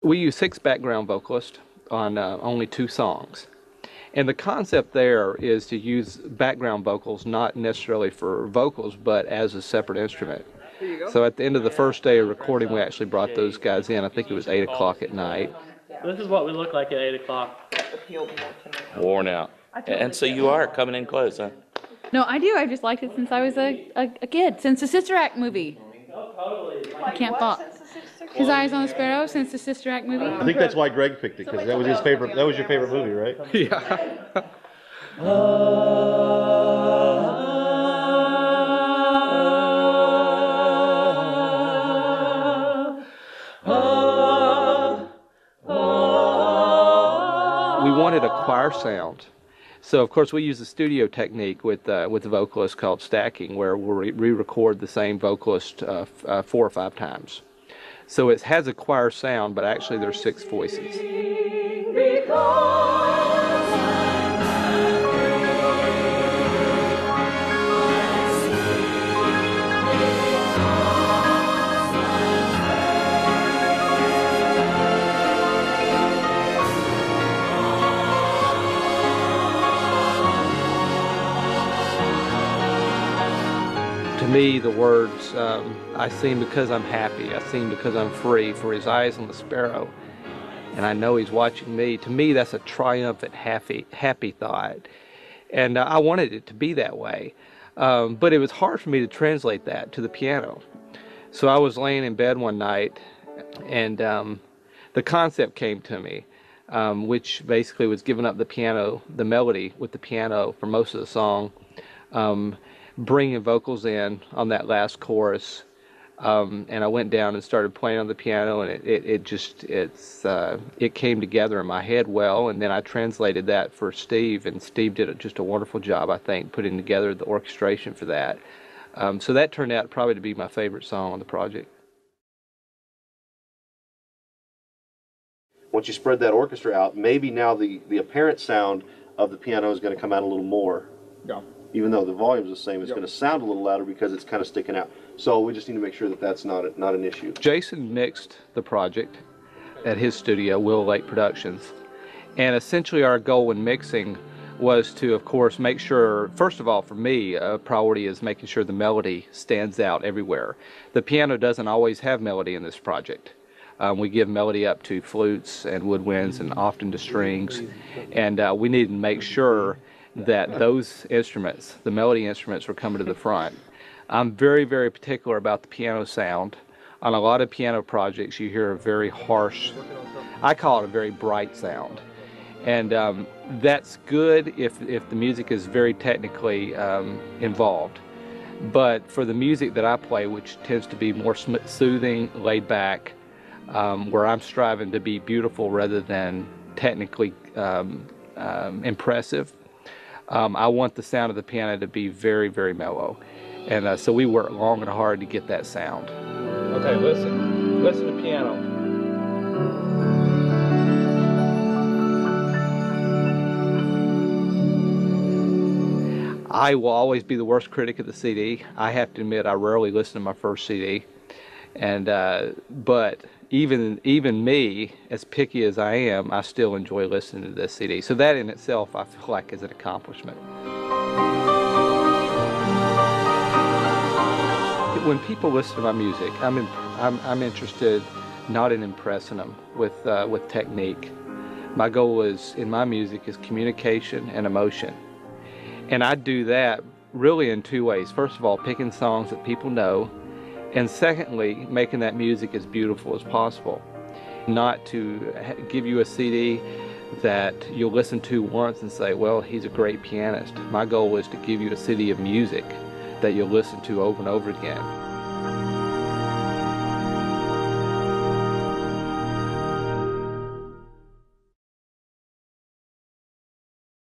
We use 6 background vocalists on only 2 songs. And the concept there is to use background vocals not necessarily for vocals, but as a separate instrument. So at the end of the first day of recording, we actually brought those guys in. I think it was 8 o'clock at night. This is what we look like at 8 o'clock. Worn out. And so you are coming in close, huh? No, I do. I've just liked it since I was a kid, since the Sister Act movie. I can't fault. His Eyes on the Sparrow, since the Sister Act movie. I think that's why Greg picked it, because that was his favorite. That was your favorite movie, right? Yeah. We wanted a choir sound. So of course we use a studio technique with the vocalist called stacking, where we'll re-record the same vocalist 4 or 5 times. So it has a choir sound, but actually there's 6 voices. To me, the words, I sing because I'm happy, I sing because I'm free, for his eyes on the sparrow, and I know he's watching me. To me, that's a triumphant, happy thought. And I wanted it to be that way. But it was hard for me to translate that to the piano. So I was laying in bed one night, and the concept came to me, which basically was giving up the piano, the melody with the piano for most of the song, bringing vocals in on that last chorus, and I went down and started playing on the piano, and it came together in my head well. And then I translated that for Steve, and Steve did just a wonderful job, I think, putting together the orchestration for that. So that turned out probably to be my favorite song on the project. Once you spread that orchestra out, maybe now the apparent sound of the piano is going to come out a little more. Yeah. Even though the volume's the same, it's going to sound a little louder because it's kind of sticking out. So we just need to make sure that that's not an issue. Jason mixed the project at his studio, Willow Lake Productions. And essentially our goal in mixing was to, of course, make sure, first of all, for me, a priority is making sure the melody stands out everywhere. The piano doesn't always have melody in this project. We give melody up to flutes and woodwinds and often to strings. And we need to make sure that those instruments, the melody instruments, were coming to the front. I'm very, very particular about the piano sound. On a lot of piano projects, you hear a very harsh, I call it a very bright sound. And that's good if the music is very technically involved. But for the music that I play, which tends to be more soothing, laid back, where I'm striving to be beautiful rather than technically impressive, I want the sound of the piano to be very, very mellow. And so we work long and hard to get that sound. Okay, listen. Listen to piano. I will always be the worst critic of the CD. I have to admit, I rarely listen to my first CD. And but even me, as picky as I am, I still enjoy listening to this CD. So that in itself, I feel like, is an accomplishment. When people listen to my music, I'm interested not in impressing them with technique. My goal is in my music is communication and emotion, and I do that really in 2 ways. First of all, picking songs that people know. And secondly, making that music as beautiful as possible. Not to give you a CD that you'll listen to once and say, well, he's a great pianist. My goal is to give you a CD of music that you'll listen to over and over again.